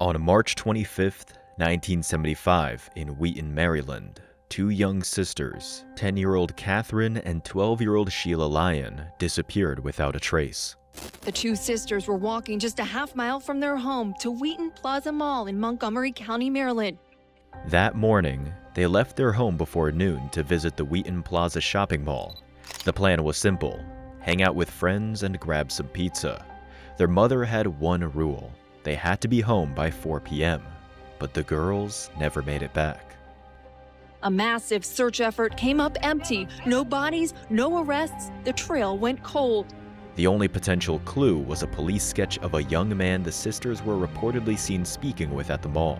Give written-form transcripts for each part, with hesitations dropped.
On March 25, 1975, in Wheaton, Maryland, two young sisters, 10-year-old Catherine and 12-year-old Sheila Lyon, disappeared without a trace. The two sisters were walking just a half-mile from their home to Wheaton Plaza Mall in Montgomery County, Maryland. That morning, they left their home before noon to visit the Wheaton Plaza shopping mall. The plan was simple: hang out with friends and grab some pizza. Their mother had one rule: they had to be home by 4 p.m., but the girls never made it back. A massive search effort came up empty. No bodies, no arrests. The trail went cold. The only potential clue was a police sketch of a young man the sisters were reportedly seen speaking with at the mall.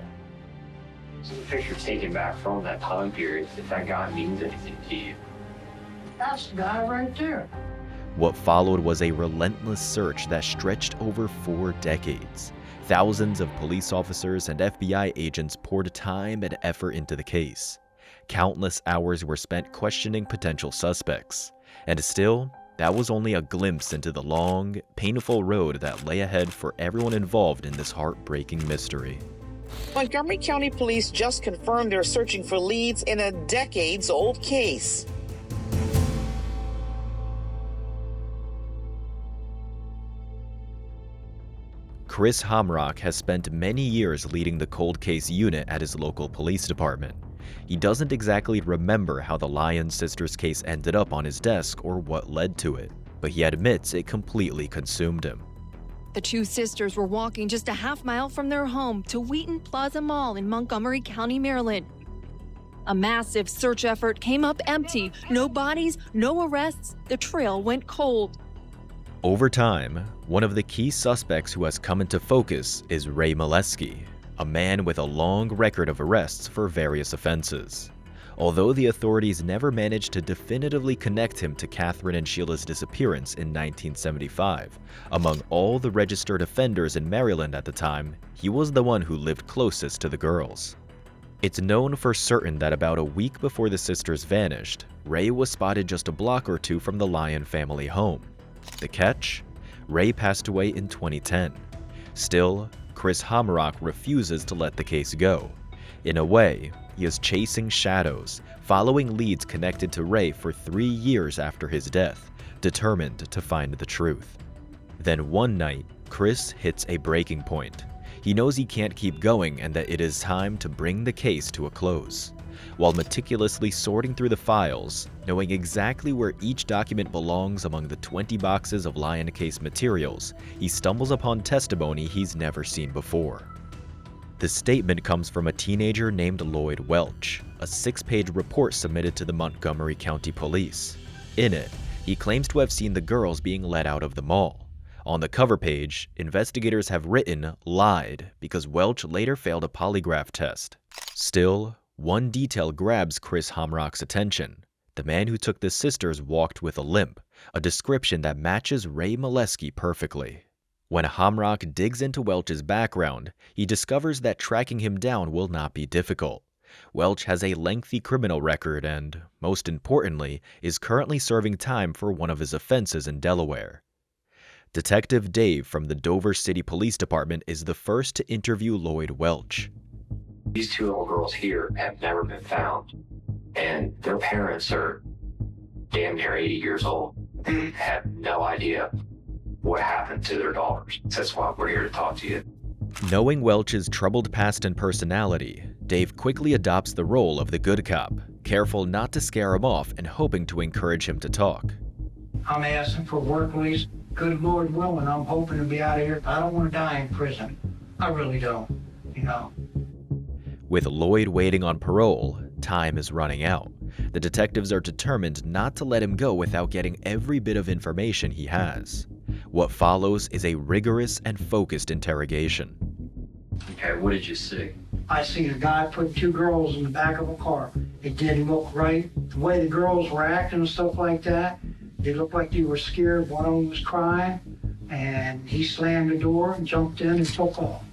So the picture taken back from that time period, if that guy means anything to you. That's the guy right there. What followed was a relentless search that stretched over 4 decades. Thousands of police officers and FBI agents poured time and effort into the case. Countless hours were spent questioning potential suspects. And still, that was only a glimpse into the long, painful road that lay ahead for everyone involved in this heartbreaking mystery. Montgomery County Police just confirmed they're searching for leads in a decades-old case. Chris Hamrock has spent many years leading the cold case unit at his local police department. He doesn't exactly remember how the Lyon Sisters case ended up on his desk or what led to it, but he admits it completely consumed him. The two sisters were walking just a half-mile from their home to Wheaton Plaza Mall in Montgomery County, Maryland. A massive search effort came up empty. No bodies, no arrests. The trail went cold. Over time, one of the key suspects who has come into focus is Ray Molesky, a man with a long record of arrests for various offenses. Although the authorities never managed to definitively connect him to Catherine and Sheila's disappearance in 1975, among all the registered offenders in Maryland at the time, he was the one who lived closest to the girls. It's known for certain that about a week before the sisters vanished, Ray was spotted just a block or two from the Lyon family home. The catch? Ray passed away in 2010. Still, Chris Hamrock refuses to let the case go. In a way, he is chasing shadows, following leads connected to Ray for 3 years after his death, determined to find the truth. Then one night, Chris hits a breaking point. He knows he can't keep going and that it is time to bring the case to a close. While meticulously sorting through the files, knowing exactly where each document belongs among the 20 boxes of Lyon case materials, he stumbles upon testimony he's never seen before. The statement comes from a teenager named Lloyd Welch, a 6-page report submitted to the Montgomery County Police. In it, he claims to have seen the girls being let out of the mall. On the cover page, investigators have written "lied" because Welch later failed a polygraph test. Still, one detail grabs Chris Hamrock's attention. The man who took the sisters walked with a limp, a description that matches Ray Molesky perfectly. When Hamrock digs into Welch's background, he discovers that tracking him down will not be difficult. Welch has a lengthy criminal record and, most importantly, is currently serving time for one of his offenses in Delaware. Detective Dave from the Dover City Police Department is the first to interview Lloyd Welch. These two little girls here have never been found, and their parents are damn near 80 years old. They have no idea what happened to their daughters. That's why we're here to talk to you. Knowing Welch's troubled past and personality, Dave quickly adopts the role of the good cop, careful not to scare him off and hoping to encourage him to talk. I'm asking for work release. Good Lord willing, I'm hoping to be out of here. I don't want to die in prison. I really don't, you know. With Lloyd waiting on parole, time is running out. The detectives are determined not to let him go without getting every bit of information he has. What follows is a rigorous and focused interrogation. Okay, what did you see? I seen a guy put 2 girls in the back of a car. It didn't look right. The way the girls were acting and stuff like that, they looked like they were scared. One of them was crying, and he slammed the door and jumped in and took off.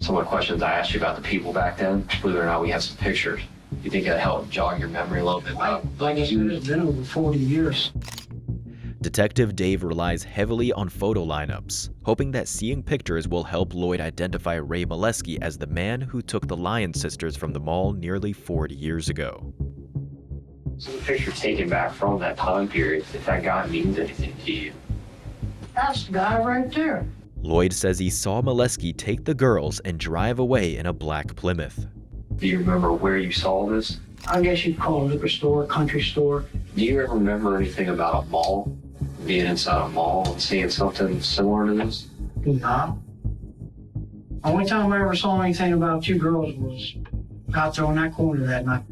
Some of the questions I asked you about the people back then, believe it or not, we have some pictures. You think that'll help jog your memory a little bit? Like I said, it's been over 40 years. Detective Dave relies heavily on photo lineups, hoping that seeing pictures will help Lloyd identify Ray Molesky as the man who took the Lyon sisters from the mall nearly 40 years ago. So the picture taken back from that time period, if that guy means anything to you. That's the guy right there. Lloyd says he saw Molesky take the girls and drive away in a black Plymouth. Do you remember where you saw this? I guess you'd call it a liquor store, country store. Do you ever remember anything about a mall? Being inside a mall and seeing something similar to this? No. Only time I ever saw anything about two girls was out there on that corner that night.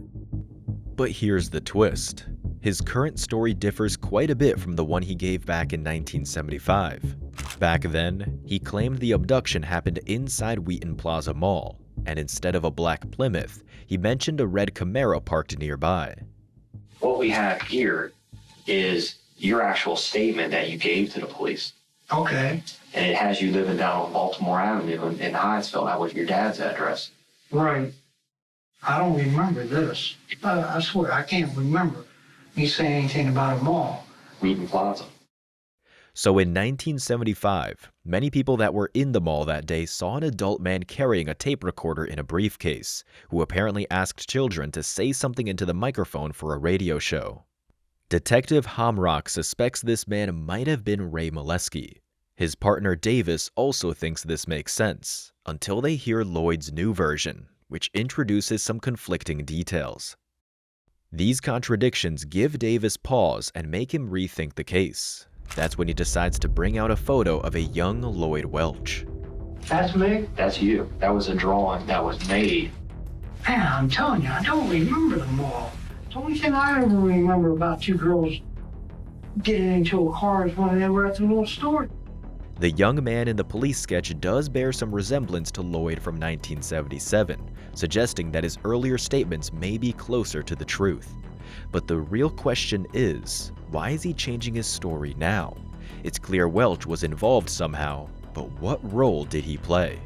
But here's the twist. His current story differs quite a bit from the one he gave back in 1975. Back then, he claimed the abduction happened inside Wheaton Plaza Mall, and instead of a black Plymouth, he mentioned a red Camaro parked nearby. What we have here is your actual statement that you gave to the police. Okay. And it has you living down on Baltimore Avenue in Hyattsville. That was your dad's address. Right. I don't remember this. I swear, I can't remember me saying anything about a mall. Wheaton Plaza. So in 1975, many people that were in the mall that day saw an adult man carrying a tape recorder in a briefcase, who apparently asked children to say something into the microphone for a radio show. Detective Hamrock suspects this man might have been Ray Molesky. His partner Davis also thinks this makes sense, until they hear Lloyd's new version, which introduces some conflicting details. These contradictions give Davis pause and make him rethink the case. That's when he decides to bring out a photo of a young Lloyd Welch. That's me? That's you. That was a drawing that was made. Man, I'm telling you, I don't remember the mall. The only thing I ever remember about two girls getting into a car is when they were at the little store. The young man in the police sketch does bear some resemblance to Lloyd from 1977, suggesting that his earlier statements may be closer to the truth. But the real question is, why is he changing his story now? It's clear Welch was involved somehow, but what role did he play?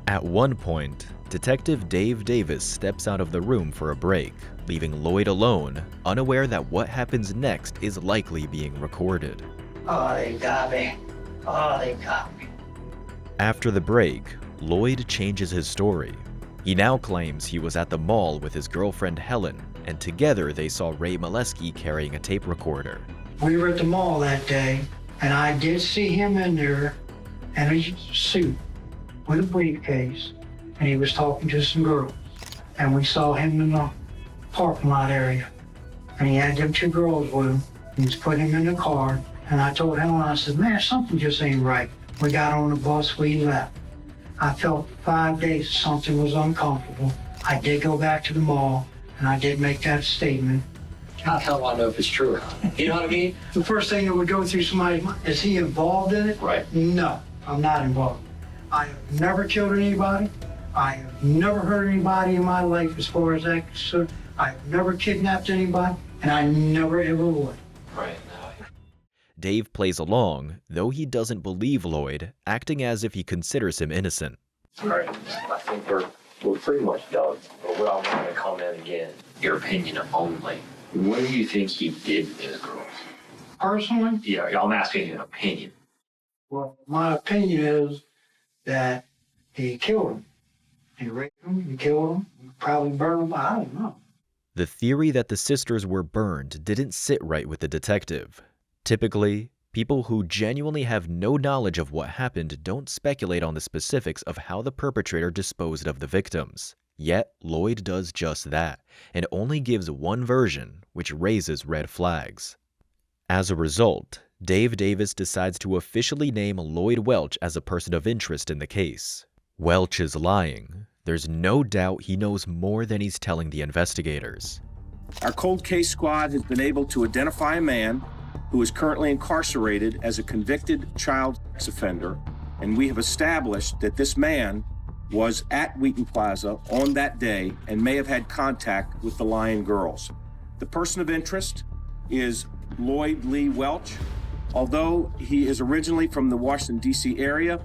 At one point, Detective Dave Davis steps out of the room for a break, leaving Lloyd alone, unaware that what happens next is likely being recorded. Oh, they got me. Oh, they got me. After the break, Lloyd changes his story. He now claims he was at the mall with his girlfriend Helen, and together they saw Ray Molesky carrying a tape recorder. We were at the mall that day, and I did see him in there in a suit with a briefcase, and he was talking to some girls. And we saw him in the parking lot area, and he had them two girls with him. He was putting them in the car, and I told Helen, I said, man, something just ain't right. We got on the bus, we left. I felt for 5 days something was uncomfortable. I did go back to the mall, and I did make that statement. How the hell do I know if it's true? You know what I mean? The first thing that would go through somebody's mind, is he involved in it? Right. No, I'm not involved. I have never killed anybody. I have never hurt anybody in my life as far as that concerned. I have never kidnapped anybody, and I never ever would. Right. Dave plays along, though he doesn't believe Lloyd, acting as if he considers him innocent. All right. I think we're pretty much done. But what I want to come in again, your opinion only. What do you think he did to the girls? Personally? Yeah, I'm asking you an opinion. Well, my opinion is that he killed them. He raped them, he killed them, he probably burned them, I don't know. The theory that the sisters were burned didn't sit right with the detective. Typically, people who genuinely have no knowledge of what happened don't speculate on the specifics of how the perpetrator disposed of the victims. Yet, Lloyd does just that, and only gives one version, which raises red flags. As a result, Dave Davis decides to officially name Lloyd Welch as a person of interest in the case. Welch is lying. There's no doubt he knows more than he's telling the investigators. Our cold case squad has been able to identify a man who is currently incarcerated as a convicted child sex offender, and we have established that this man was at Wheaton Plaza on that day and may have had contact with the Lyon girls. The person of interest is Lloyd Lee Welch. Although he is originally from the Washington, D.C. area,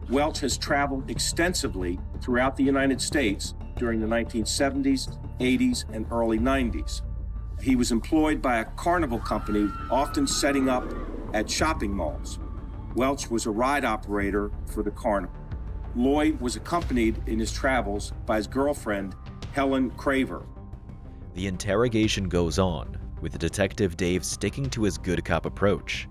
Welch has traveled extensively throughout the United States during the 1970s, 80s, and early 90s. He was employed by a carnival company, often setting up at shopping malls. Welch was a ride operator for the carnival. Lloyd was accompanied in his travels by his girlfriend, Helen Craver. The interrogation goes on, with Detective Dave sticking to his good cop approach.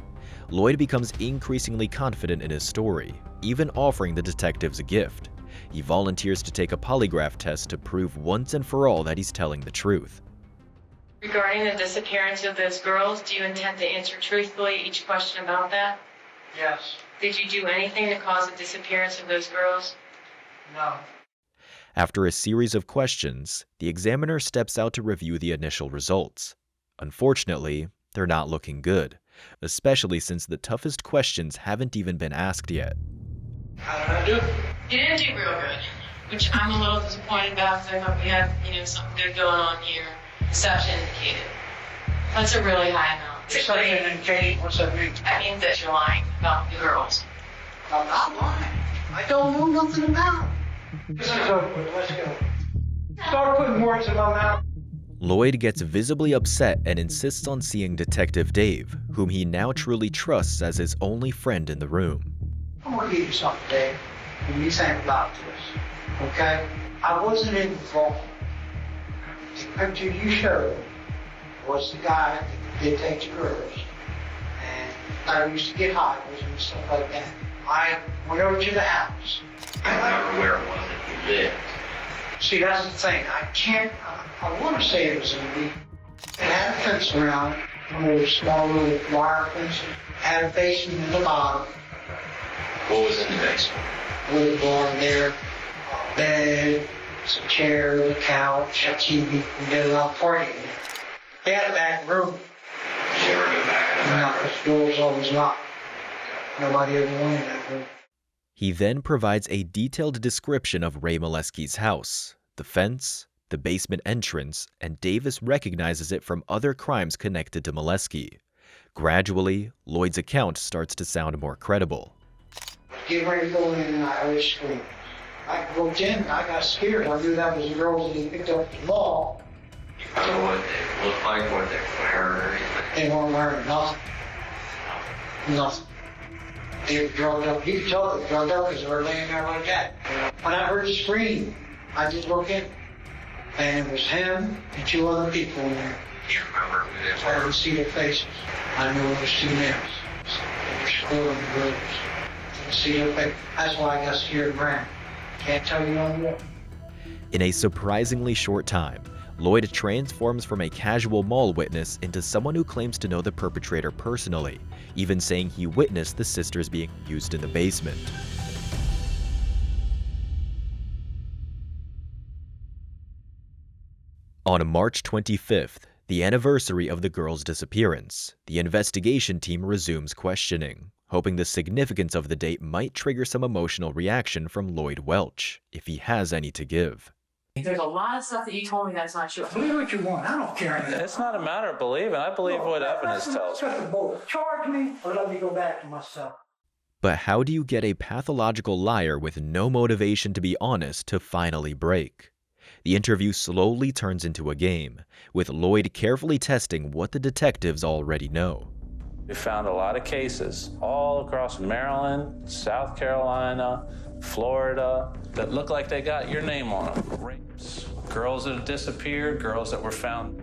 Lloyd becomes increasingly confident in his story, even offering the detectives a gift. He volunteers to take a polygraph test to prove once and for all that he's telling the truth. Regarding the disappearance of those girls, do you intend to answer truthfully each question about that? Yes. Did you do anything to cause the disappearance of those girls? No. After a series of questions, the examiner steps out to review the initial results. Unfortunately, they're not looking good, especially since the toughest questions haven't even been asked yet. How did I do? You didn't do real good, which I'm a little disappointed about because I thought we had, something good going on here. Deception indicated. That's a really high amount. Deception indicated? What's that mean? That means that you're lying about the girls. I'm not lying. I don't know nothing about it. This is over. Let's go. Start putting words in my mouth. Lloyd gets visibly upset and insists on seeing Detective Dave, whom he now truly trusts as his only friend in the room. I'm gonna give you something, Dave. And you think about this, okay? I wasn't involved. The picture you showed was the guy that did take the girls. And I used to get high with him and stuff like that. I went over to the house. I remember where it was that you lived. See, that's the thing. I want to say it was in the week. It had a fence around it, one of those small little wire fences. Had a basement in the bottom. What was in the basement? A little bar there, a bed, some chairs, a couch, a TV. We did a lot of partying. They had a back room. Did you ever go back in the back? No, the door was always locked. Nobody ever went in that room. He then provides a detailed description of Ray Molesky's house, the fence, the basement entrance, and Davis recognizes it from other crimes connected to Molesky. Gradually, Lloyd's account starts to sound more credible. Get ready to go in and I heard screams. I broke in, I got scared. I knew that was the girls that he picked up at the mall. I don't know what they looked like, what they were wearing or anything. They weren't wearing nothing. Nothing. They were drugged up. You could tell they were drugged up because they were laying there like that. When I heard the scream, I just looked in. And it was him and two other people in there. Do you remember who they I were? didn't see their faces. I knew it was two males. They were squirrely brothers. Didn't see their faces. That's why I got scared and ran. Can't tell you no more. In a surprisingly short time, Lloyd transforms from a casual mall witness into someone who claims to know the perpetrator personally, even saying he witnessed the sisters being used in the basement. On March 25th, the anniversary of the girls' disappearance, the investigation team resumes questioning, hoping the significance of the date might trigger some emotional reaction from Lloyd Welch, if he has any to give. There's a lot of stuff that you told me that's not true. Believe what you want. I don't care. It's not a matter of believing. I believe what evidence tells me. Charge me or let me go back to myself. But how do you get a pathological liar with no motivation to be honest to finally break? The interview slowly turns into a game, with Lloyd carefully testing what the detectives already know. We found a lot of cases all across Maryland, South Carolina, Florida, that look like they got your name on them. Rapes, girls that have disappeared, girls that were found.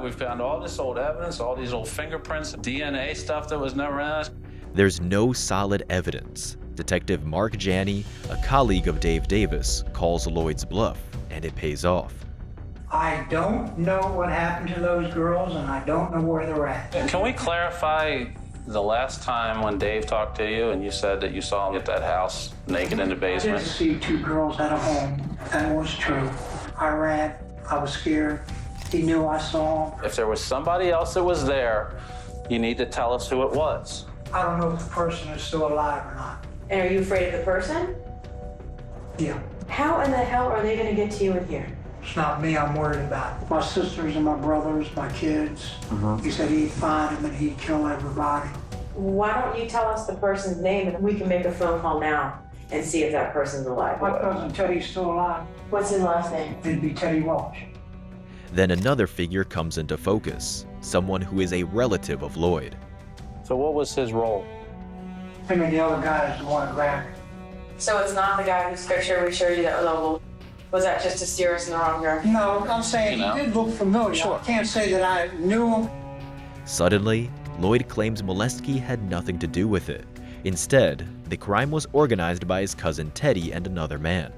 We found all this old evidence, all these old fingerprints, DNA stuff that was never asked. There's no solid evidence. Detective Mark Janney, a colleague of Dave Davis, calls Lloyd's bluff, and it pays off. I don't know what happened to those girls, and I don't know where they're at. Can we clarify the last time when Dave talked to you and you said that you saw him at that house naked in the I basement? didn't see two girls at a home. That was true. I ran. I was scared. He knew I saw him. If there was somebody else that was there, you need to tell us who it was. I don't know if the person is still alive or not. And are you afraid of the person? Yeah. How in the hell are they going to get to you in here? It's not me I'm worried about. My sisters and my brothers, my kids. He said he'd find them and he'd kill everybody. Why don't you tell us the person's name and we can make a phone call now and see if that person's alive? My cousin Teddy's still alive. What's his last name? It'd be Teddy Welch. Then another figure comes into focus, someone who is a relative of Lloyd. So what was his role? Him and the other guy is the one that grabbed him. So it's not the guy whose picture we showed you that was oval. Was that just to steer us in the wrong direction? No, I'm saying he did look familiar. Sure. I can't say that I knew him. Suddenly, Lloyd claims Molesky had nothing to do with it. Instead, the crime was organized by his cousin Teddy and another man.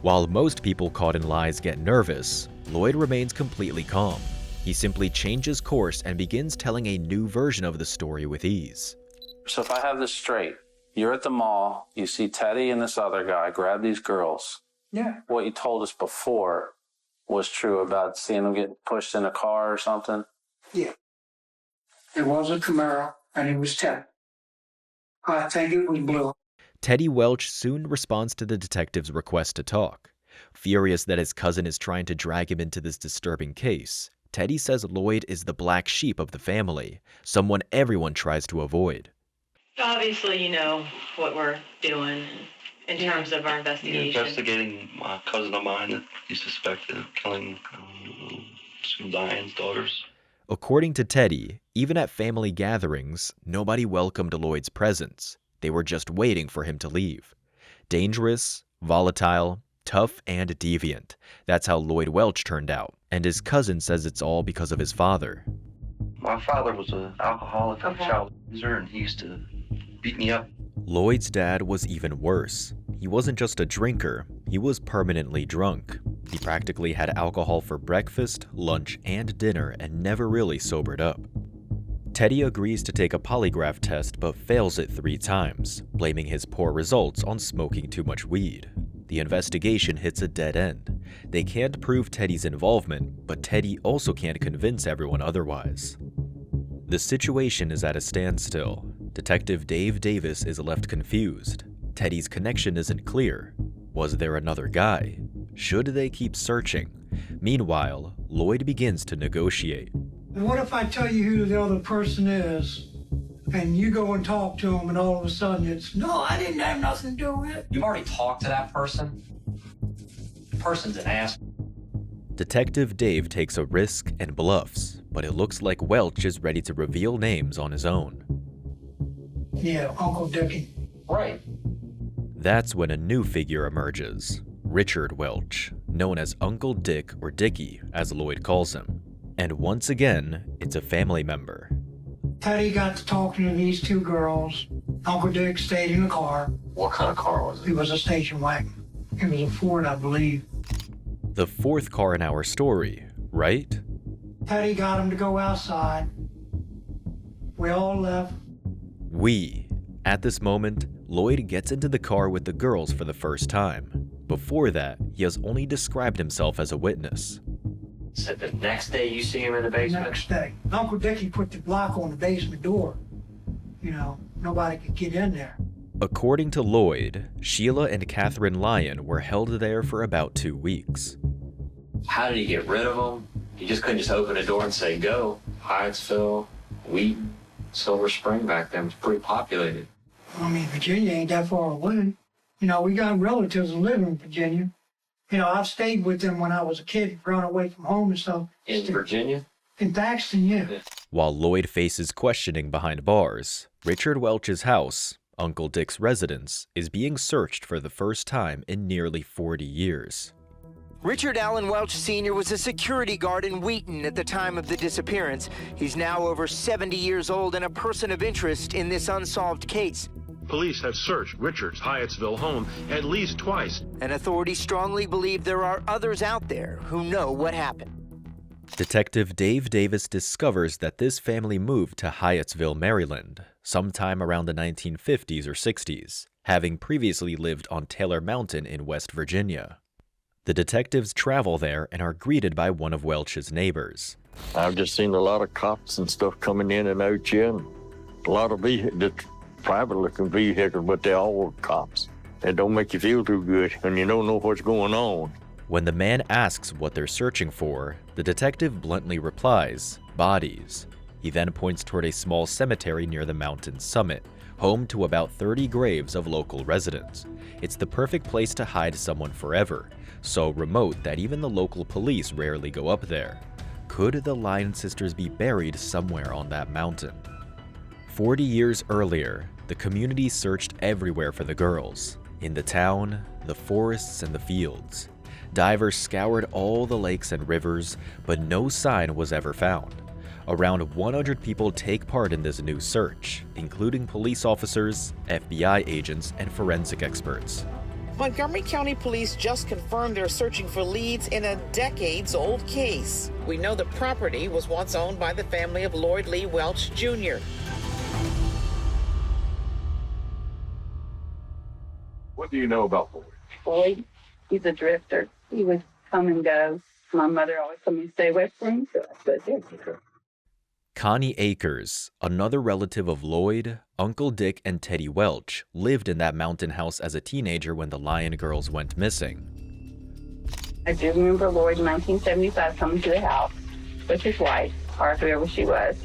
While most people caught in lies get nervous, Lloyd remains completely calm. He simply changes course and begins telling a new version of the story with ease. So if I have this straight, you're at the mall, you see Teddy and this other guy grab these girls. Yeah. What you told us before was true about seeing them get pushed in a car or something? Yeah. It was a Camaro, and it was Ted. I think it was blue. Teddy Welch soon responds to the detective's request to talk. Furious that his cousin is trying to drag him into this disturbing case, Teddy says Lloyd is the black sheep of the family, someone everyone tries to avoid. Obviously, you know what we're doing in terms of our investigation. You're investigating a cousin of mine that you suspected of killing some Lyon's daughters. According to Teddy, even at family gatherings, nobody welcomed Lloyd's presence. They were just waiting for him to leave. Dangerous, volatile, tough, and deviant. That's how Lloyd Welch turned out. And his cousin says it's all because of his father. My father was an alcoholic, a child abuser, and he used to beat me up. Lloyd's dad was even worse. He wasn't just a drinker, he was permanently drunk. He practically had alcohol for breakfast, lunch, and dinner and never really sobered up. Teddy agrees to take a polygraph test but fails it 3 times, blaming his poor results on smoking too much weed. The investigation hits a dead end. They can't prove Teddy's involvement, but Teddy also can't convince everyone otherwise. The situation is at a standstill. Detective Dave Davis is left confused. Teddy's connection isn't clear. Was there another guy? Should they keep searching? Meanwhile, Lloyd begins to negotiate. What if I tell you who the other person is, and you go and talk to him, and all of a sudden it's, no, I didn't have nothing to do with it? You've already talked to that person. The person's an ass. Detective Dave takes a risk and bluffs, but it looks like Welch is ready to reveal names on his own. Yeah, Uncle Dickie. Right. That's when a new figure emerges, Richard Welch, known as Uncle Dick or Dickie, as Lloyd calls him. And once again, it's a family member. Teddy got to talking to these 2 girls. Uncle Dick stayed in the car. What kind of car was it? It was a station wagon. It was a Ford, I believe. The 4th car in our story, right? Teddy got him to go outside. We all left. At this moment, Lloyd gets into the car with the girls for the first time. Before that, he has only described himself as a witness. Said the next day you see him in the basement? Next day. Uncle Dickie put the lock on the basement door. You know, nobody could get in there. According to Lloyd, Sheila and Catherine Lyon were held there for about 2 weeks. How did he get rid of them? He just couldn't just open a door and say, go. Hyattsville, Wheaton, Silver Spring back then was pretty populated. I mean, Virginia ain't that far away. You know, we got relatives that live in Virginia. You know, I've stayed with them when I was a kid, growing away from home and stuff. In Virginia? In Thaxton, yeah. While Lloyd faces questioning behind bars, Richard Welch's house, Uncle Dick's residence, is being searched for the first time in nearly 40 years. Richard Allen Welch Sr. was a security guard in Wheaton at the time of the disappearance. He's now over 70 years old and a person of interest in this unsolved case. Police have searched Richard's Hyattsville home at least twice. And authorities strongly believe there are others out there who know what happened. Detective Dave Davis discovers that this family moved to Hyattsville, Maryland, sometime around the 1950s or 60s, having previously lived on Taylor Mountain in West Virginia. The detectives travel there and are greeted by one of Welch's neighbors. I've just seen a lot of cops and stuff coming in and out here, and a lot of private-looking vehicles, but they all were cops. It don't make you feel too good, and you don't know what's going on. When the man asks what they're searching for, the detective bluntly replies, bodies. He then points toward a small cemetery near the mountain's summit, home to about 30 graves of local residents. It's the perfect place to hide someone forever, so remote that even the local police rarely go up there. Could the Lyon sisters be buried somewhere on that mountain? 40 years earlier, the community searched everywhere for the girls. In the town, the forests, and the fields. Divers scoured all the lakes and rivers, but no sign was ever found. Around 100 people take part in this new search, including police officers, FBI agents, and forensic experts. Montgomery County Police just confirmed they're searching for leads in a decades-old case. We know the property was once owned by the family of Lloyd Lee Welch Jr. What do you know about Lloyd? Lloyd, he's a drifter. He would come and go. My mother always told me to stay away from him, so I stood there. Connie Akers, another relative of Lloyd, Uncle Dick, and Teddy Welch, lived in that mountain house as a teenager when the Lyon girls went missing. I do remember Lloyd in 1975 coming to the house with his wife, or whoever she was.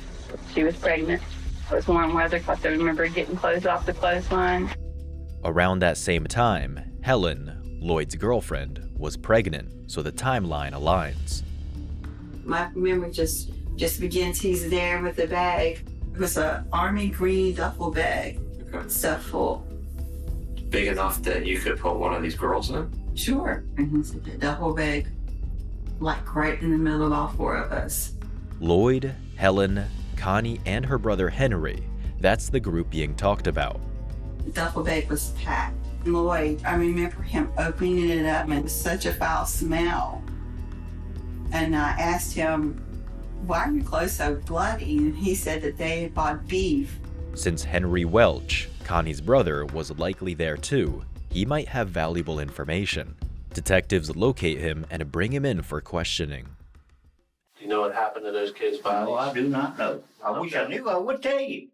She was pregnant. It was warm weather because I remember getting clothes off the clothesline. Around that same time, Helen, Lloyd's girlfriend, was pregnant, so the timeline aligns. My memory just begins, he's there with the bag. It was an army green duffel bag, stuff full. Big enough that you could put one of these girls in? Sure. And it's a duffel bag, like right in the middle of all four of us. Lloyd, Helen, Connie, and her brother Henry, that's the group being talked about. The duffel bag was packed. Lloyd, I remember him opening it up, and it was such a foul smell. And I asked him, why are your clothes so bloody? And he said that they had bought beef. Since Henry Welch, Connie's brother, was likely there too, he might have valuable information. Detectives locate him and bring him in for questioning. Do you know what happened to those kids' bodies? No, I do not know. I wish I knew, I would tell you.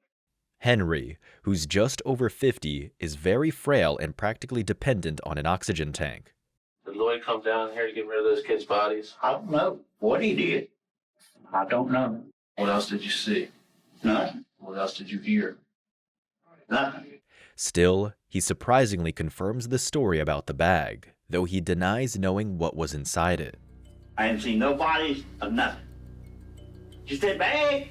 Henry, who's just over 50, is very frail and practically dependent on an oxygen tank. Did Lloyd come down here to get rid of those kids' bodies? I don't know what he did. I don't know. What else did you see? Nothing. What else did you hear? Nothing. Still, he surprisingly confirms the story about the bag, though he denies knowing what was inside it. I ain't seen no bodies or nothing. Just that bag,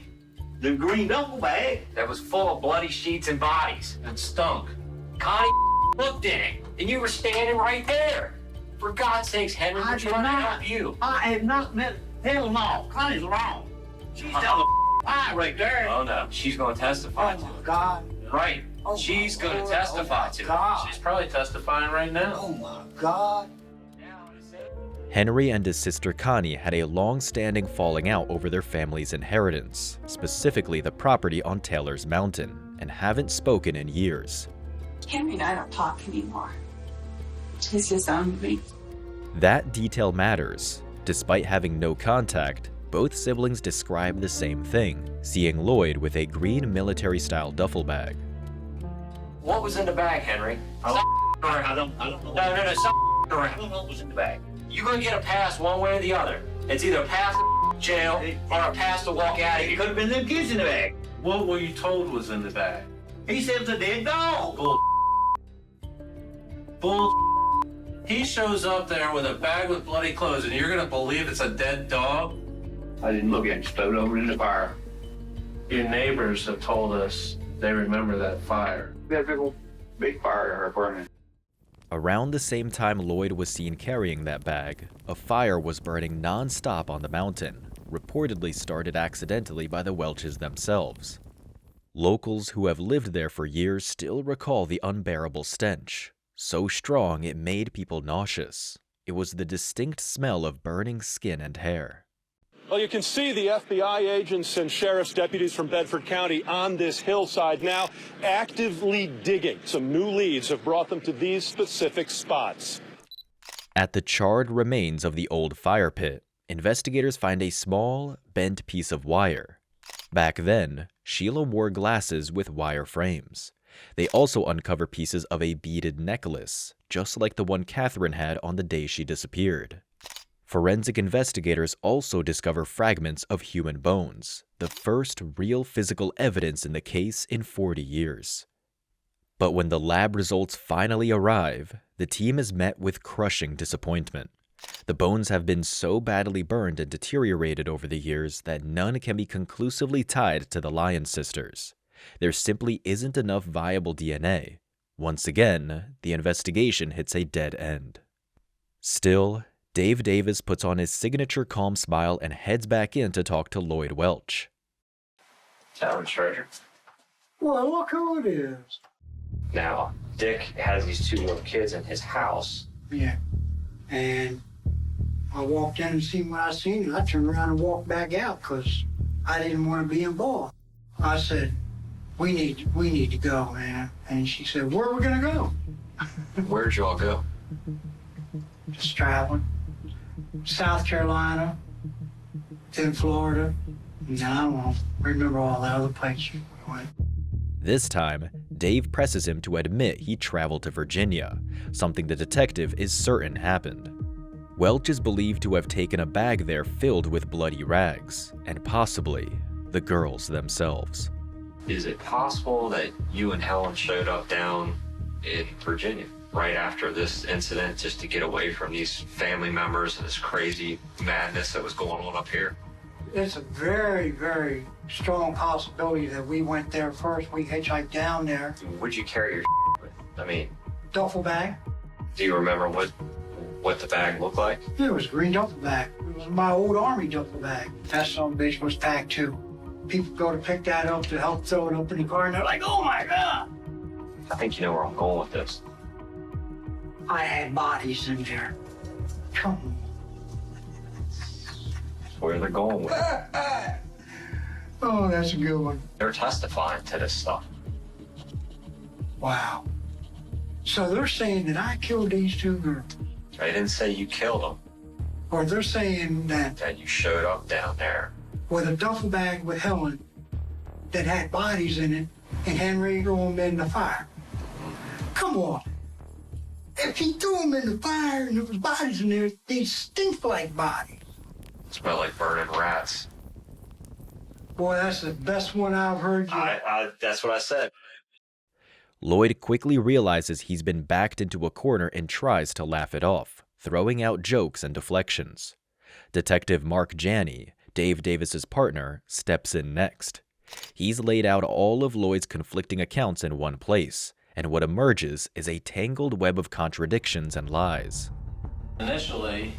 the green duffel bag. That was full of bloody sheets and bodies. It stunk. Connie looked in it, and you were standing right there. For God's sakes, Henry, we're trying to help you. I have not met. Hell no, Connie's wrong. She's telling the pie right there. Oh no, she's going to testify. Oh my God. Right. She's going to testify to it. She's probably testifying right now. Oh my God. Henry and his sister Connie had a long-standing falling out over their family's inheritance, specifically the property on Taylor's Mountain, and haven't spoken in years. Henry and I don't talk anymore. He's disowned me. That detail matters. Despite having no contact, both siblings describe the same thing, seeing Lloyd with a green military-style duffel bag. What was in the bag, Henry? I don't know. No, stop around. I don't know what was in the bag. You're going to get a pass one way or the other. It's either a pass to jail or a pass to walk out of It here. could have been them kids in the bag. What were you told was in the bag? He said it was a dead dog. Bull. He shows up there with a bag with bloody clothes, and you're going to believe it's a dead dog? I didn't look at it, just threw it over in the fire. Your neighbors have told us they remember that fire. We had a big fire burning. Around the same time Lloyd was seen carrying that bag, a fire was burning non-stop on the mountain, reportedly started accidentally by the Welches themselves. Locals who have lived there for years still recall the unbearable stench, so strong it made people nauseous. It was the distinct smell of burning skin and hair. Well, you can see the FBI agents and sheriff's deputies from Bedford County on this hillside now actively digging. Some new leads have brought them to these specific spots. At the charred remains of the old fire pit, investigators find a small, bent piece of wire. Back then, Sheila wore glasses with wire frames. They also uncover pieces of a beaded necklace, just like the one Catherine had on the day she disappeared. Forensic investigators also discover fragments of human bones, the first real physical evidence in the case in 40 years. But when the lab results finally arrive, the team is met with crushing disappointment. The bones have been so badly burned and deteriorated over the years that none can be conclusively tied to the Lyon sisters. There simply isn't enough viable DNA. Once again, the investigation hits a dead end. Still, Dave Davis puts on his signature calm smile and heads back in to talk to Lloyd Welch. Town treasure. Well, look who it is. Now, Dick has these two little kids in his house. Yeah. And I walked in and seen what I seen, and I turned around and walked back out because I didn't want to be involved. I said, we need to go, man. And she said, where are we going to go? Where'd you all go? Just traveling. South Carolina, then Florida. And I don't remember all the other places we went. This time, Dave presses him to admit he traveled to Virginia, something the detective is certain happened. Welch is believed to have taken a bag there filled with bloody rags, and possibly the girls themselves. Is it possible that you and Helen showed up down in Virginia right after this incident just to get away from these family members and this crazy madness that was going on up here? It's a very, very strong possibility that we went there first. We hitchhiked down there. What'd you carry your with? I mean, Duffel bag. do you remember what the bag looked like? It was a green duffel bag. It was my old Army duffel bag. That son of a bitch was packed too. People go to pick that up to help throw it up in the car, and they're like, oh my God. I think you know where I'm going with this. I had bodies in there. Come on. That's where they're going with it. Oh, that's a good one. They're testifying to this stuff. Wow. So they're saying that I killed these two girls. They didn't say you killed them, Or they're saying that you showed up down there. with a duffel bag with Helen that had bodies in it and Henry threw them in the fire. Come on. If he threw them in the fire and there was bodies in there, they stink like bodies. Smell like burning rats. Boy, that's the best one I've heard you. That's what I said. Lloyd quickly realizes he's been backed into a corner and tries to laugh it off, throwing out jokes and deflections. Detective Mark Janney, Dave Davis's partner, steps in next. He's laid out all of Lloyd's conflicting accounts in one place, and what emerges is a tangled web of contradictions and lies. Initially,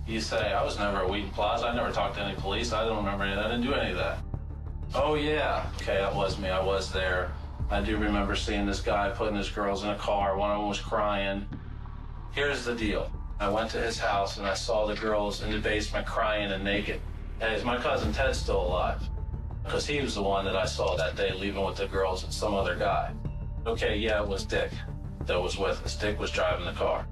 you say, I was never at Wheaton Plaza. I never talked to any police. I don't remember any of that. I didn't do any of that. Oh, yeah. Okay, that was me. I was there. I do remember seeing this guy putting his girls in a car. One of them was crying. Here's the deal. I went to his house and I saw the girls in the basement crying and naked. And is my cousin Ted still alive? Because he was the one that I saw that day leaving with the girls and some other guy. Okay, yeah, it was Dick that was with us. Dick was driving the car.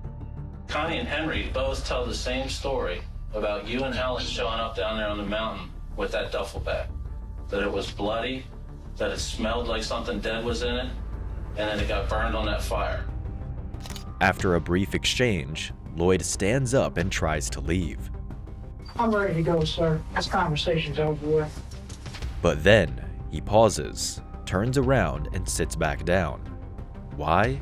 Connie and Henry both tell the same story about you and Helen showing up down there on the mountain with that duffel bag. That it was bloody, that it smelled like something dead was in it, and then it got burned on that fire. After a brief exchange, Lloyd stands up and tries to leave. I'm ready to go, sir. This conversation's over with. But then, he pauses, turns around, and sits back down. Why?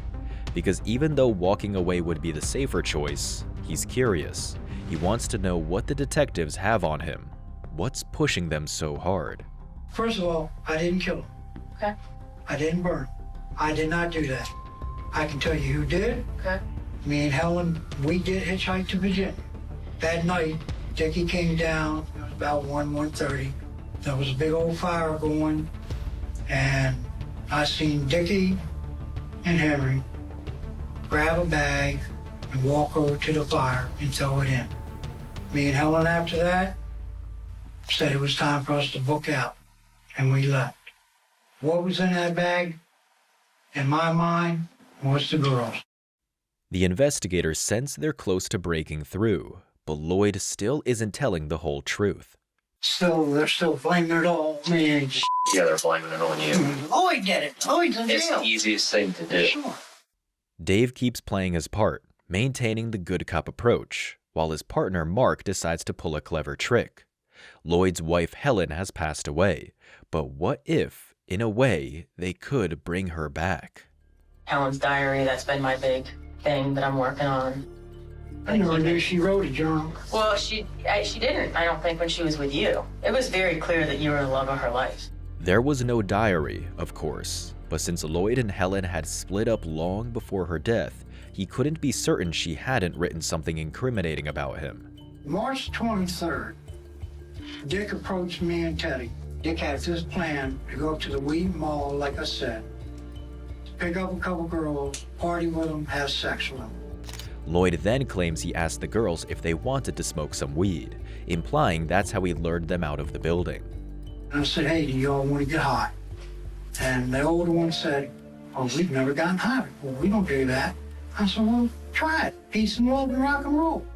Because even though walking away would be the safer choice, he's curious. He wants to know what the detectives have on him. What's pushing them so hard? First of all, I didn't kill him. Okay. I didn't burn him. I did not do that. I can tell you who did. Okay. Me and Helen, we did hitchhike to Virginia. That night, Dickie came down. It was about 1:30. There was a big old fire going, and I seen Dickie and Henry grab a bag and walk over to the fire and throw it in. Me and Helen, after that, said it was time for us to book out, and we left. What was in that bag, in my mind, was the girls. The investigators sense they're close to breaking through, but Lloyd still isn't telling the whole truth. They're still blaming it all on me. Yeah, they're blaming it on you. Lloyd did it. Lloyd's in It's jail. the easiest thing to do. Sure. Dave keeps playing his part, maintaining the good cop approach, while his partner Mark decides to pull a clever trick. Lloyd's wife Helen has passed away, but what if, in a way, they could bring her back? Helen's diary, that's been my big thing that I'm working on. I never knew she wrote a journal. Well, she didn't, I don't think, when she was with you. It was very clear that you were the love of her life. There was no diary, of course, but since Lloyd and Helen had split up long before her death, he couldn't be certain she hadn't written something incriminating about him. March 23rd, Dick approached me and Teddy. Dick had this plan to go up to the Wheaton Mall, like I said, to pick up a couple girls, party with them, have sex with them. Lloyd then claims he asked the girls if they wanted to smoke some weed, implying that's how he lured them out of the building. And I said, hey, do y'all want to get high? And the older one said, oh, we've never gotten high before. We don't do that. I said, well, try it. Peace and love and rock and roll.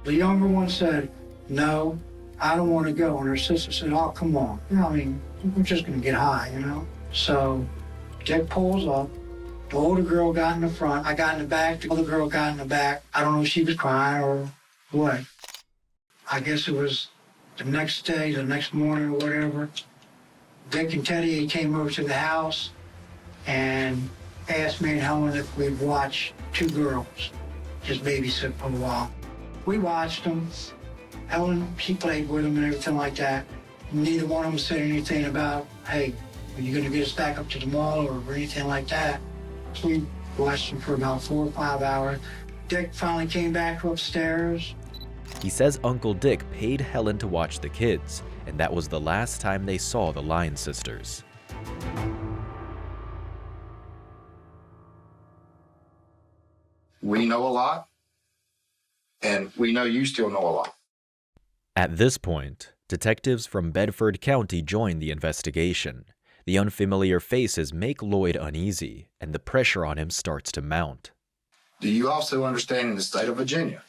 The younger one said, no, I don't want to go. And her sister said, oh, come on. You know, I mean, we're just going to get high, you know? So Dick pulls up. The older girl got in the front. I got in the back. The other girl got in the back. I don't know if she was crying or what. I guess it was the next day, the next morning or whatever. Dick and Teddy came over to the house and asked me and Helen if we'd watch two girls, just babysit for a while. We watched them. Helen, she played with them and everything like that. Neither one of them said anything about, hey, are you going to get us back up to the mall or anything like that. We watched them for about 4 or 5 hours. Dick finally came back upstairs. He says Uncle Dick paid Helen to watch the kids, and that was the last time they saw the Lyon sisters. We know a lot, and we know you still know a lot. At this point, detectives from Bedford County join the investigation. The unfamiliar faces make Lloyd uneasy, and the pressure on him starts to mount. Do you also understand in the state of Virginia,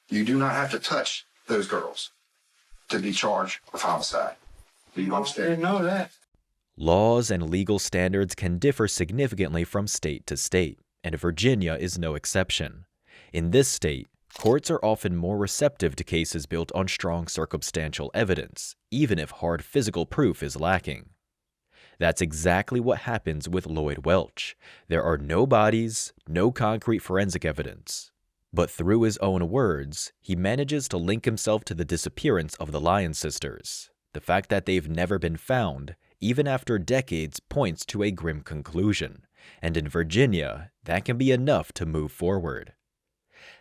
you do not have to touch those girls to be charged with homicide? Do you understand? I didn't know that. Laws and legal standards can differ significantly from state to state, and Virginia is no exception. In this state, courts are often more receptive to cases built on strong circumstantial evidence, even if hard physical proof is lacking. That's exactly what happens with Lloyd Welch. There are no bodies, no concrete forensic evidence. But through his own words, he manages to link himself to the disappearance of the Lyon sisters. The fact that they've never been found, even after decades, points to a grim conclusion. And in Virginia, that can be enough to move forward.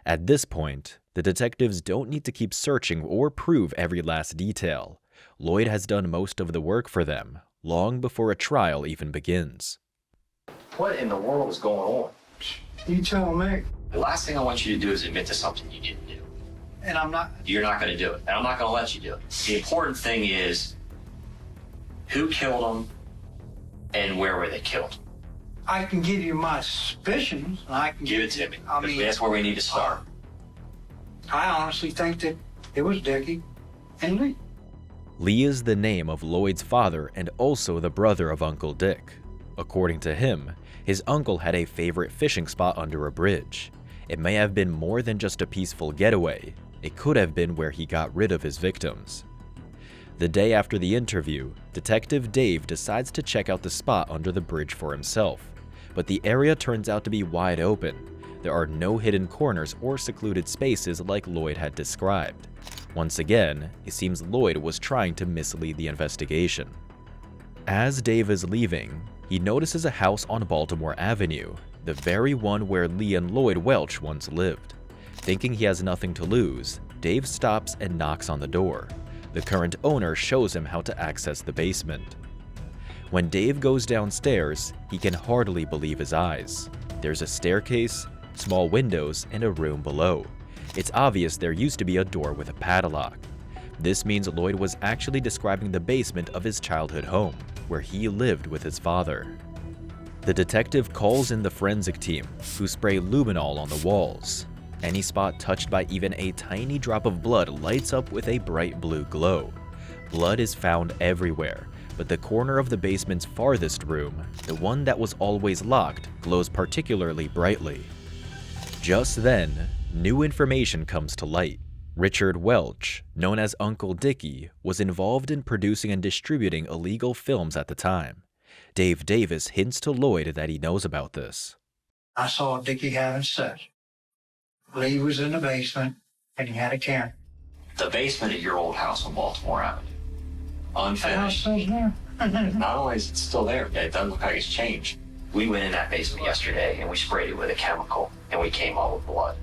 At this point, the detectives don't need to keep searching or prove every last detail. Lloyd has done most of the work for them, long before a trial even begins. What in the world is going on? You tell me. The last thing I want you to do is admit to something you didn't do. And I'm not. You're not going to do it, and I'm not going to let you do it. The important thing is who killed them and where were they killed. I can give you my suspicions. And I can Give it to me. I mean, that's where we need to start. I honestly think that it was Dickie and Lee. Lee is the name of Lloyd's father and also the brother of Uncle Dick. According to him, his uncle had a favorite fishing spot under a bridge. It may have been more than just a peaceful getaway. It could have been where he got rid of his victims. The day after the interview, Detective Dave decides to check out the spot under the bridge for himself. But the area turns out to be wide open. There are no hidden corners or secluded spaces like Lloyd had described. Once again, it seems Lloyd was trying to mislead the investigation. As Dave is leaving, he notices a house on Baltimore Avenue, the very one where Lee and Lloyd Welch once lived. Thinking he has nothing to lose, Dave stops and knocks on the door. The current owner shows him how to access the basement. When Dave goes downstairs, he can hardly believe his eyes. There's a staircase, small windows, and a room below. It's obvious there used to be a door with a padlock. This means Lloyd was actually describing the basement of his childhood home, where he lived with his father. The detective calls in the forensic team, who spray luminol on the walls. Any spot touched by even a tiny drop of blood lights up with a bright blue glow. Blood is found everywhere, but the corner of the basement's farthest room, the one that was always locked, glows particularly brightly. Just then, new information comes to light. Richard Welch, known as Uncle Dickie, was involved in producing and distributing illegal films at the time. Dave Davis hints to Lloyd that he knows about this. I saw Dickie having sex. Lee was in the basement, and he had a camera. The basement at your old house on Baltimore Avenue. Unfinished. Not Not only is it still there, it doesn't look like it's changed. We went in that basement yesterday and we sprayed it with a chemical and we came out with blood.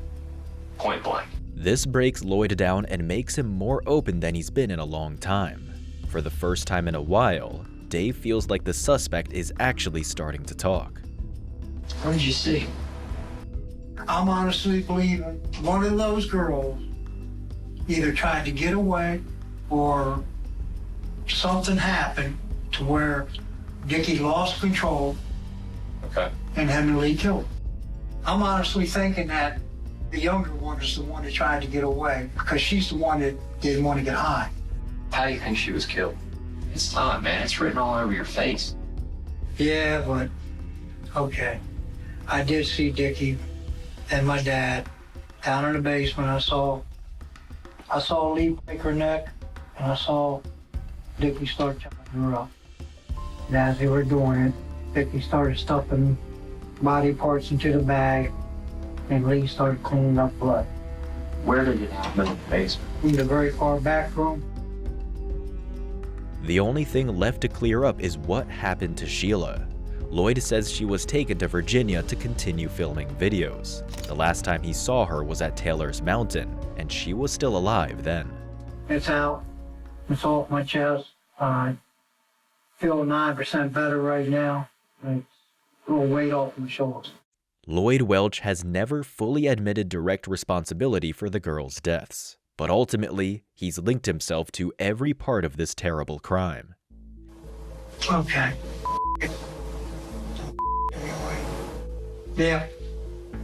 Point blank. This breaks Lloyd down and makes him more open than he's been in a long time. For the first time in a while, Dave feels like the suspect is actually starting to talk. What did you see? I'm honestly believing one of those girls either tried to get away or something happened to where Dickie lost control. Okay. And him and Lee killed him. I'm honestly thinking that the younger one is the one that tried to get away because she's the one that didn't want to get high. How do you think she was killed? It's not, man. It's written all over your face. Yeah, but okay. I did see Dickie and my dad down in the basement. I saw Lee break her neck, and I saw Dickie start chopping her up. And as they were doing it, Dickie started stuffing body parts into the bag, and Lee started cleaning up blood. Where did it happen? In the basement? In the very far back room. The only thing left to clear up is what happened to Sheila. Lloyd says she was taken to Virginia to continue filming videos. The last time he saw her was at Taylor's Mountain, and she was still alive then. It's out. It's off my chest. I feel 9% better right now. It's a little weight off my shoulders. Lloyd Welch has never fully admitted direct responsibility for the girls' deaths, but ultimately, he's linked himself to every part of this terrible crime. Okay. Yeah,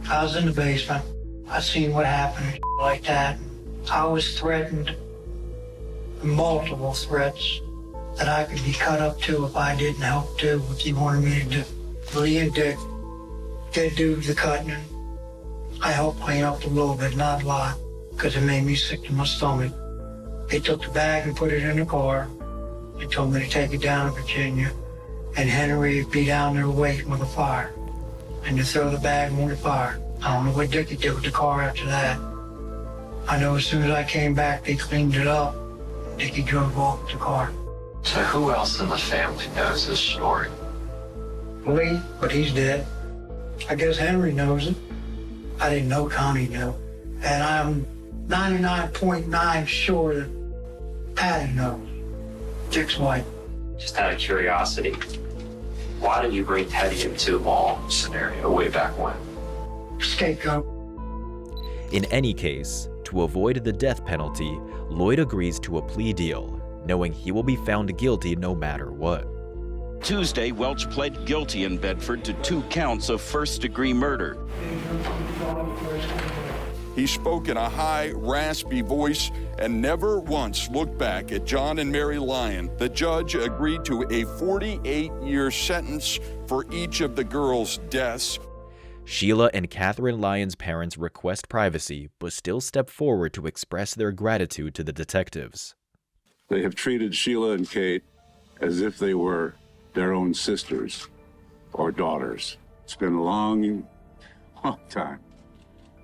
I was in the basement. I seen what happened and like that. I was threatened, multiple threats, that I could be cut up too if I didn't help do what he wanted me to do. Lee and Dick did do the cutting. I helped clean up a little bit, not a lot, because it made me sick to my stomach. They took the bag and put it in the car. They told me to take it down to Virginia, and Henry would be down there waiting with a fire, and to throw the bag on the fire. I don't know what Dickie did with the car after that. I know as soon as I came back, they cleaned it up. Dickie drove off with the car. So who else in the family knows this story? Lee, but he's dead. I guess Henry knows it. I didn't know Connie knew. And I'm 99.9 sure that Patty knows. Dick's wife. Just out of curiosity, why did you bring Teddy into the mall scenario way back when? Scapegoat. In any case, to avoid the death penalty, Lloyd agrees to a plea deal, knowing he will be found guilty no matter what. Tuesday, Welch pled guilty in Bedford to 2 counts of first-degree murder. He spoke in a high, raspy voice and never once looked back at John and Mary Lyon. The judge agreed to a 48-year sentence for each of the girls' deaths. Sheila and Catherine Lyon's parents request privacy, but still step forward to express their gratitude to the detectives. They have treated Sheila and Kate as if they were their own sisters or daughters. It's been a long time,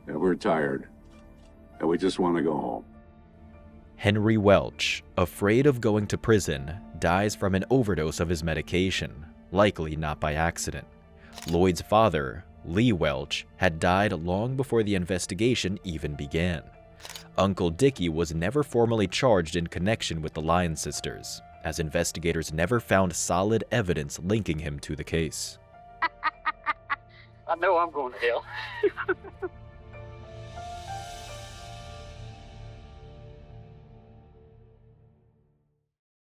and we're tired, and we just want to go home. Henry Welch, afraid of going to prison, dies from an overdose of his medication, likely not by accident. Lloyd's father, Lee Welch, had died long before the investigation even began. Uncle Dickie was never formally charged in connection with the Lyon sisters, as investigators never found solid evidence linking him to the case. I know I'm going to hell.